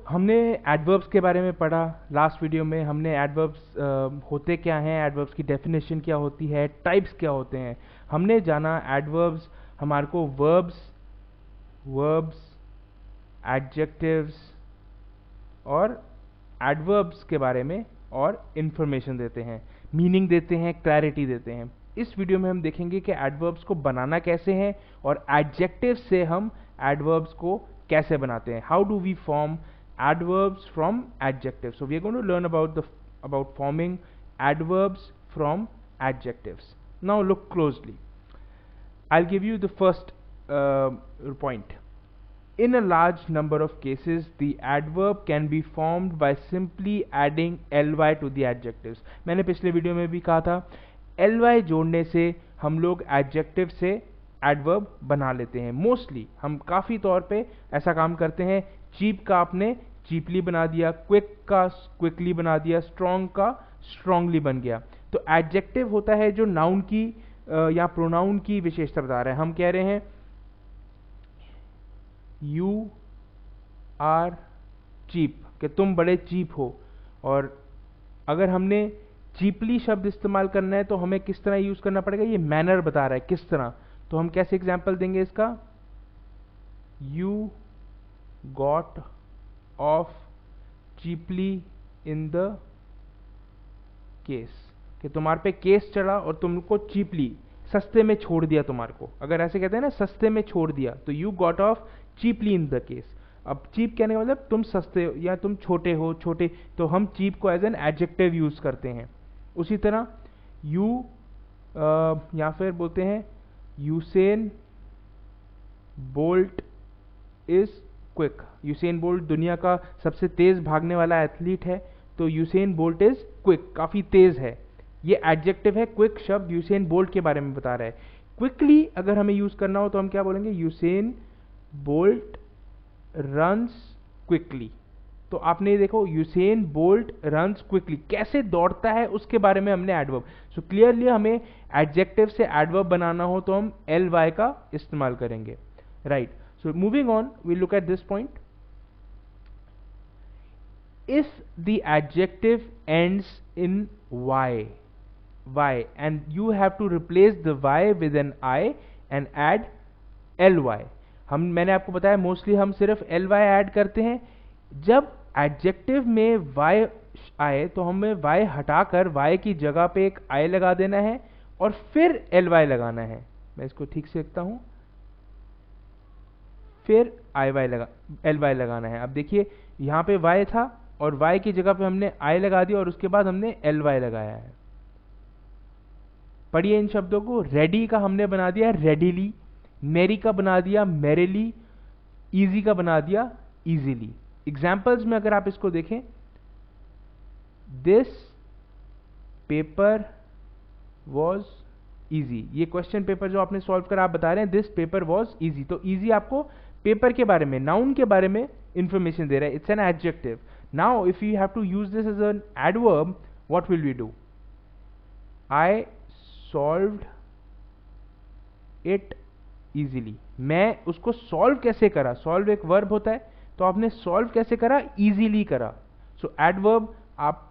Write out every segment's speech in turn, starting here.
हमने एडवर्ब्स के बारे में पढ़ा। लास्ट वीडियो में हमने एडवर्ब्स होते क्या हैं, एडवर्ब्स की डेफिनेशन क्या होती है, टाइप्स क्या होते हैं। हमने जाना एडवर्ब्स हमारे को वर्ब्स, एडजेक्टिव्स और एडवर्ब्स के बारे में और इन्फॉर्मेशन देते हैं, मीनिंग देते हैं, क्लैरिटी देते हैं। इस वीडियो में हम देखेंगे कि एडवर्ब्स को बनाना कैसे है और एडजेक्टिव्स से हम एडवर्ब्स को कैसे बनाते हैं। How do we form adverbs from adjectives. So we are going to learn about forming adverbs from adjectives. Now look closely. I'll give you the first point. In a large number of cases, the adverb can be formed by simply adding ly to the adjectives. मैंने पिछले video में भी कहा था, ly जोड़ने से हम लोग adjective से adverb बना लेते हैं। मोस्टली हम काफ़ी तौर पे ऐसा काम करते हैं। चीप का आपने चीपली बना दिया, क्विक का क्विकली बना दिया, स्ट्रॉन्ग का स्ट्रॉन्गली बन गया। तो एडजेक्टिव होता है जो नाउन की या प्रोनाउन की विशेषता बता रहा है। हम कह रहे हैं यू आर चीप, कि तुम बड़े चीप हो। और अगर हमने चीपली शब्द इस्तेमाल करना है तो हमें किस तरह यूज करना पड़ेगा, ये मैनर बता रहा है किस तरह। तो हम कैसे एग्जाम्पल देंगे इसका, you got off cheaply in the case, कि तुम्हारे पे केस चढ़ा और तुमको चीपली सस्ते में छोड़ दिया तुम्हारे को। अगर ऐसे कहते हैं ना, सस्ते में छोड़ दिया, तो you got off cheaply in the case. अब चीप कहने का मतलब तुम सस्ते हो या तुम छोटे हो, छोटे, तो हम चीप को एज एन एडजेक्टिव यूज करते हैं। उसी तरह यू या फिर बोलते हैं Usain bolt is quick. Usain bolt दुनिया का सबसे तेज भागने वाला एथलीट है, तो यूसेन बोल्ट इज क्विक, काफी तेज है। ये एडजेक्टिव है। क्विक शब्द यूसेन बोल्ट के बारे में बता रहा है। क्विकली अगर हमें यूज करना हो तो हम क्या बोलेंगे, यूसेन बोल्ट रन्स क्विकली। तो आपने देखो, यूसेन बोल्ट रन्स क्विकली, कैसे दौड़ता है उसके बारे में हमने एडवर्ब। सो क्लियरली हमें एडजेक्टिव से एडवर्ब बनाना हो तो हम ly का इस्तेमाल करेंगे, right. So moving on, we look at this point. If the adjective ends in y and you have to replace the y with an I and add ly. मैंने आपको बताया मोस्टली हम सिर्फ ly ऐड करते हैं। जब adjective में y आए तो हमें y हटाकर y की जगह पे एक I लगा देना है और फिर ly लगाना है। मैं इसको ठीक से लिखता हूं, फिर ly लगाना है। अब देखिए यहां पे y था और y की जगह पे हमने I लगा दिया और उसके बाद हमने ly लगाया है। पढ़िए इन शब्दों को। रेडी का हमने बना दिया रेडीली, मेरी का बना दिया मेरीली, इजी का बना दिया इजीली। एग्जाम्पल्स में अगर आप इसको देखें, दिस पेपर वॉज इजी, ये क्वेश्चन पेपर जो आपने सॉल्व करा आप बता रहे हैं दिस पेपर वॉज इजी। तो इजी आपको पेपर के बारे में, नाउन के बारे में इंफॉर्मेशन दे रहा है। It's an adjective. Now if you have to use this as an adverb, what will we do, I solved it easily. मैं उसको सॉल्व कैसे करा, सॉल्व एक वर्ब होता है, तो आपने सॉल्व कैसे करा, इजीली करा। सो एडवर्ब आप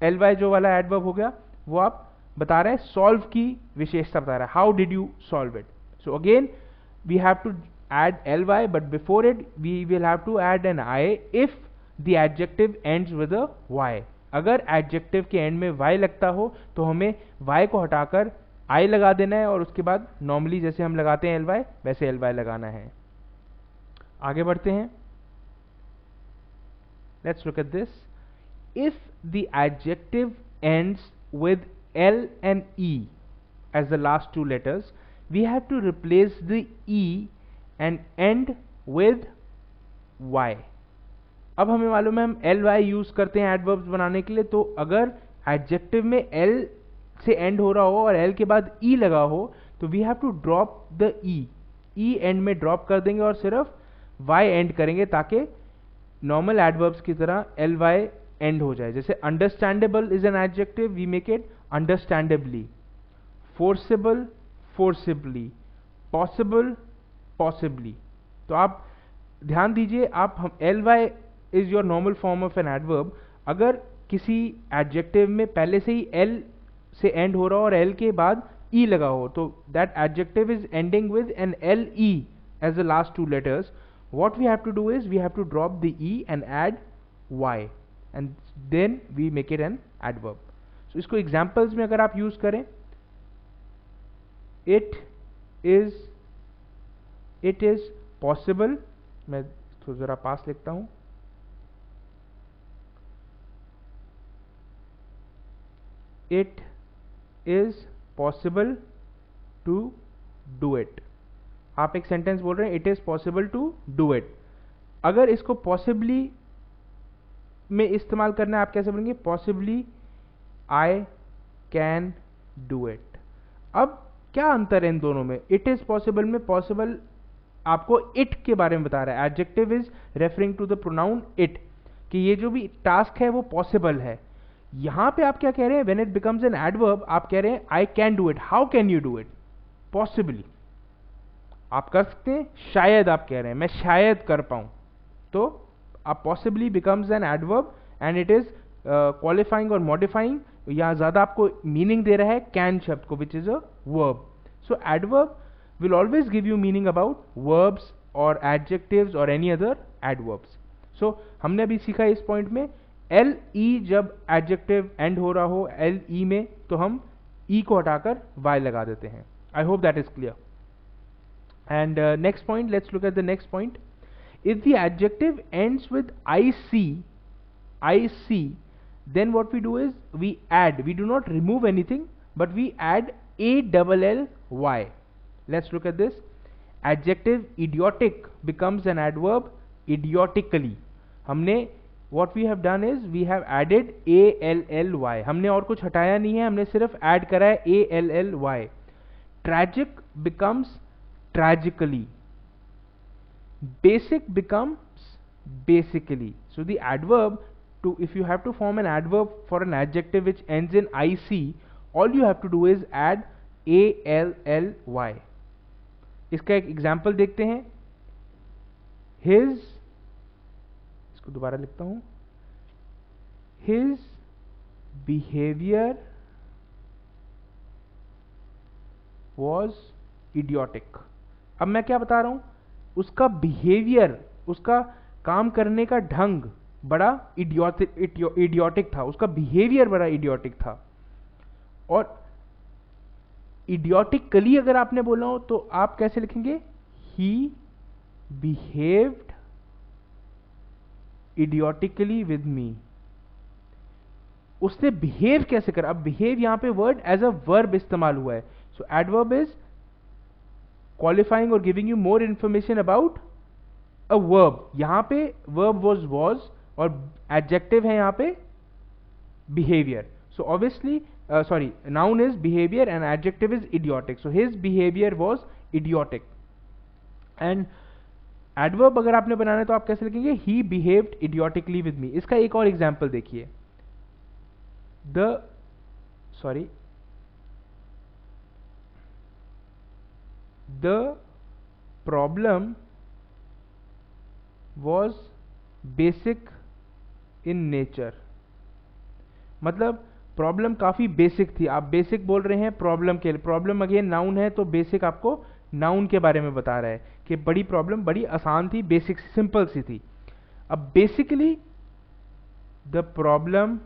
ly जो वाला एडवर्ब हो गया वो आप बता रहे हैं सॉल्व की विशेषता बता रहा है, how did you solve it. So again we have to add ly, but before it we will have to add an I if the adjective ends with a y. अगर एडजेक्टिव के and में y लगता हो तो हमें y को हटाकर I लगा देना है और उसके बाद नॉर्मली जैसे हम लगाते हैं ly वैसे ly लगाना है। आगे बढ़ते हैं। Let's look at this. If the adjective ends with l and e as the last two letters, we have to replace the e and end with y. अब हमें मालूम है हम ly यूज करते हैं एडवर्ब्स बनाने के लिए, तो अगर एडजेक्टिव में l से एंड हो रहा हो और l के बाद e लगा हो तो we have to drop the e end में ड्रॉप कर देंगे और सिर्फ y एंड करेंगे ताकि नॉर्मल एडवर्ब्स की तरह ly एंड हो जाए। जैसे understandable is an adjective, we make it understandably, forcible forcibly, possible possibly. तो आप ध्यान दीजिए, आप हम ly is your normal form of an adverb. अगर किसी एडजेक्टिव में पहले से ही एल से एंड हो रहा हो और एल के बाद ई लगा हो, तो that adjective is ending with an L E as the last two letters, what we have to do is we have to drop the e and add y and then we make it an adverb. So इसको examples में अगर आप use करें, it is possible, मैं तो जरा पास लिखता हूं, it is possible to do it. आप एक सेंटेंस बोल रहे हैं it is possible to do it. अगर इसको पॉसिबली में इस्तेमाल करना है, आप कैसे बोलेंगे? Possibly I can do it. अब क्या अंतर है इन दोनों में? इट इज पॉसिबल में पॉसिबल आपको इट के बारे में बता रहा है, adjective is referring to the pronoun it, कि ये जो भी टास्क है वो पॉसिबल है। यहां पे आप क्या कह रहे हैं? When it becomes an adverb, आप कह रहे हैं आई can do it. How can you do it? Possibly आप कर सकते हैं, शायद आप कह रहे हैं मैं शायद कर पाऊं, तो आप possibly becomes an adverb and it is qualifying और मॉडिफाइंग, या ज्यादा आपको मीनिंग दे रहा है कैन शब्द को, which is a verb. So adverb will always give you meaning about verbs और एडजेक्टिव्स और एनी अदर एडवर्ब्स। सो हमने अभी सीखा इस पॉइंट में, एल ई जब एडजेक्टिव एंड हो रहा हो एल ई में, तो हम ई को हटाकर वाई लगा देते हैं। I hope that is clear. And next point, let's look at the next point. If the adjective ends with IC, then what we do is we add, we do not remove anything, but we add ALLY. Let's look at this. Adjective idiotic becomes an adverb idiotically. हमने what we have done is we have added ALLY. हमने और कुछ हटाया नहीं है, हमने सिर्फ add करा है ALLY. Tragic becomes tragically. Basic becomes basically. So the adverb, to if you have to form an adverb for an adjective which ends in IC, all you have to do is add ALLY. इसका एक example देखते हैं। His, इसको दोबारा लिखता हूं, His behavior was idiotic. अब मैं क्या बता रहा हूं? उसका बिहेवियर, उसका काम करने का ढंग बड़ा इडियोटिक था, उसका बिहेवियर बड़ा इडियोटिक था। और इडियोटिकली अगर आपने बोला हो तो आप कैसे लिखेंगे? ही बिहेव्ड इडियोटिकली विद मी। उसने बिहेव कैसे करा? अब बिहेव यहां पे वर्ड एज अ वर्ब इस्तेमाल हुआ है। So adverb is qualifying or giving you more information about a verb. यहां पे verb was और adjective है यहां पे behavior. So obviously noun is behavior and adjective is idiotic. So his behavior was idiotic. And adverb अगर आपने बनाना है तो आप कैसे लिखेंगे? he behaved idiotically with me. इसका एक और एग्जाम्पल देखिए। The problem was basic in nature. मतलब प्रॉब्लम काफी बेसिक थी। आप बेसिक बोल रहे हैं प्रॉब्लम के लिए, प्रॉब्लम अगेन नाउन है, तो बेसिक आपको नाउन के बारे में बता रहा है कि बड़ी प्रॉब्लम बड़ी आसान थी, बेसिक सिंपल सी थी। अब basically the problem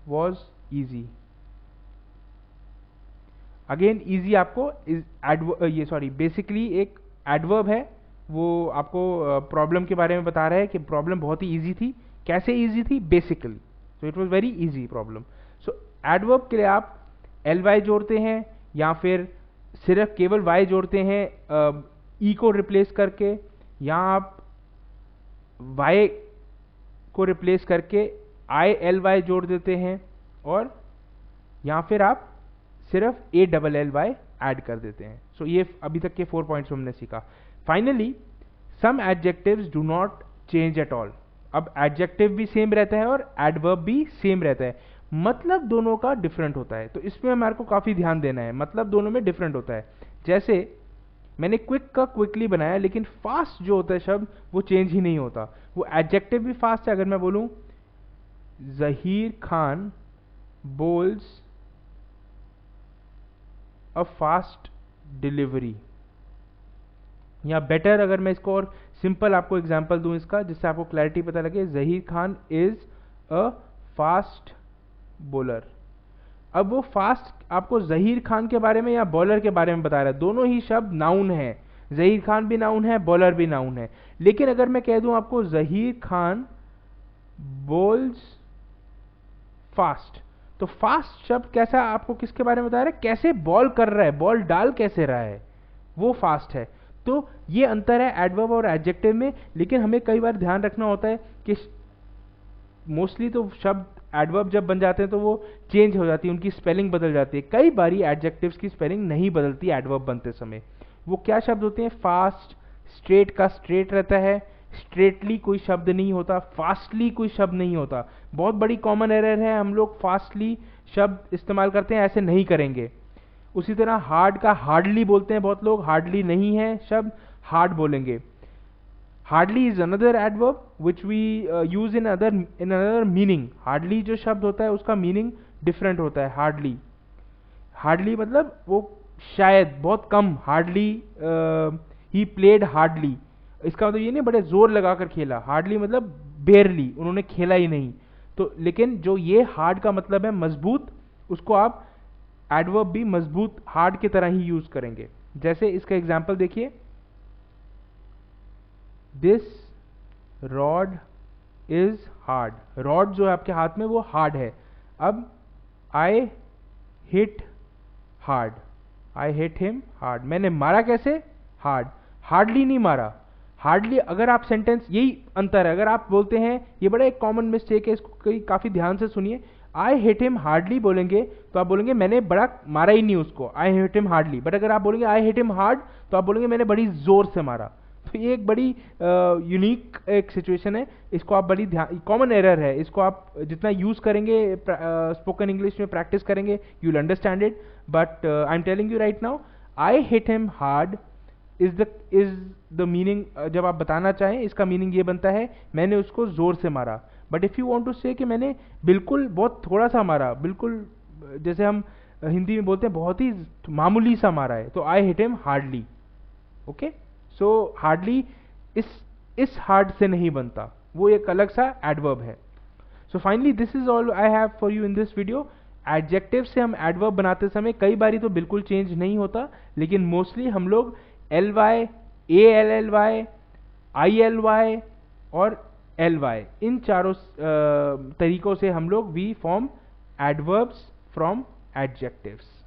was easy. Again easy आपको बेसिकली एक एडवर्ब है, वो आपको प्रॉब्लम के बारे में बता रहा है कि प्रॉब्लम बहुत ही इजी थी। कैसे इजी थी? Basically. So it was very easy problem. So adverb के लिए आप ly जोड़ते हैं या फिर सिर्फ केवल y जोड़ते हैं ई को रिप्लेस करके, या आप y को रिप्लेस करके ILY जोड़ देते हैं, और या फिर आप सिर्फ ALLY ऐड कर देते हैं। सो ये अभी तक के 4 पॉइंट्स हमने सीखा। Finally some adjectives do not change at all. अब एडजेक्टिव भी सेम रहता है और एडवर्ब भी सेम रहता है, मतलब दोनों का डिफरेंट होता है। तो इसमें हमारे को काफी ध्यान देना है, मतलब दोनों में डिफरेंट होता है। जैसे मैंने क्विक का क्विकली बनाया, लेकिन फास्ट जो होता है शब्द वो चेंज ही नहीं होता। वो एडजेक्टिव भी फास्ट है। अगर मैं बोलूं Zaheer Khan bowls a fast delivery, या बेटर अगर मैं इसको और सिंपल आपको एग्जांपल दूं इसका, जिससे आपको क्लैरिटी पता लगे, Zaheer Khan is a fast bowler. अब वो फास्ट आपको जहीर खान के बारे में या बॉलर के बारे में बता रहा है, दोनों ही शब्द नाउन है, जहीर खान भी नाउन है, बॉलर भी नाउन है। लेकिन अगर मैं कह दूं आपको जहीर खान बॉल्स फास्ट, तो फास्ट शब्द कैसा आपको किसके बारे में बता रहा है, कैसे बॉल कर रहा है, बॉल डाल कैसे रहा है, वो फास्ट है। तो ये अंतर है एडवर्ब और एडजेक्टिव में। लेकिन हमें कई बार ध्यान रखना होता है कि मोस्टली तो शब्द एडवर्ब जब बन जाते हैं तो वो चेंज हो जाती है, उनकी स्पेलिंग बदल जाती है। कई बारी एडजेक्टिव्स की स्पेलिंग नहीं बदलती एडवर्ब बनते समय। वो क्या शब्द होते हैं, फास्ट, स्ट्रेट का स्ट्रेट रहता है, स्ट्रेटली कोई शब्द नहीं होता, फास्टली कोई शब्द नहीं होता। बहुत बड़ी कॉमन एरर है, हम लोग फास्टली शब्द इस्तेमाल करते हैं, ऐसे नहीं करेंगे। उसी तरह हार्ड का हार्डली बोलते हैं बहुत लोग, हार्डली नहीं है शब्द, हार्ड बोलेंगे। Hardly is another adverb which we use in another meaning. Hardly जो शब्द होता है उसका मीनिंग डिफरेंट होता है। हार्डली, हार्डली मतलब वो शायद बहुत कम, हार्डली ही प्लेड हार्डली, इसका मतलब ये नहीं बड़े जोर लगाकर खेला, हार्डली मतलब बेयरली, उन्होंने खेला ही नहीं। तो लेकिन जो ये हार्ड का मतलब है मजबूत, उसको आप एडवर्ब भी मजबूत हार्ड की तरह ही यूज करेंगे। जैसे इसका एग्जांपल देखिए, this rod is hard. Rod जो है आपके हाथ में वो हार्ड है। अब I hit hard, I hit him hard, मैंने मारा कैसे, हार्ड, हार्डली नहीं मारा। हार्डली अगर आप सेंटेंस, यही अंतर है। अगर आप बोलते हैं, ये बड़ा एक कॉमन मिस्टेक है, इसको काफी ध्यान से सुनिए, आई हिट हिम हार्डली बोलेंगे तो आप बोलेंगे मैंने बड़ा मारा ही नहीं उसको, I hit him hardly. But अगर आप बोलेंगे आई हिट हिम हार्ड, तो आप बोलेंगे मैंने बड़ी जोर से मारा। तो ये एक बड़ी यूनिक एक सिचुएशन है, इसको आप बड़ी ध्यान, कॉमन एरर है, इसको आप जितना यूज करेंगे स्पोकन इंग्लिश में प्रैक्टिस करेंगे, you will understand it. But I am telling you right now, I hit him hard is the meaning. जब आप बताना चाहें, इसका मीनिंग ये बनता है मैंने उसको जोर से मारा। But if you want to say कि मैंने बिल्कुल बहुत थोड़ा सा मारा, बिल्कुल जैसे हम हिंदी में बोलते हैं बहुत ही मामूली सा मारा है, तो I hit him hardly. Okay, so hardly इस हार्ड से नहीं बनता, वो एक अलग सा एडवर्ब है। So finally this is all I have for you in this video. Adjective से हम एडवर्ब बनाते समय कई बारी तो बिल्कुल चेंज नहीं होता, लेकिन मोस्टली हम लोग L Y, A L L Y, I L Y और एल वाई, इन चारों तरीकों से हम लोग we form adverbs from adjectives.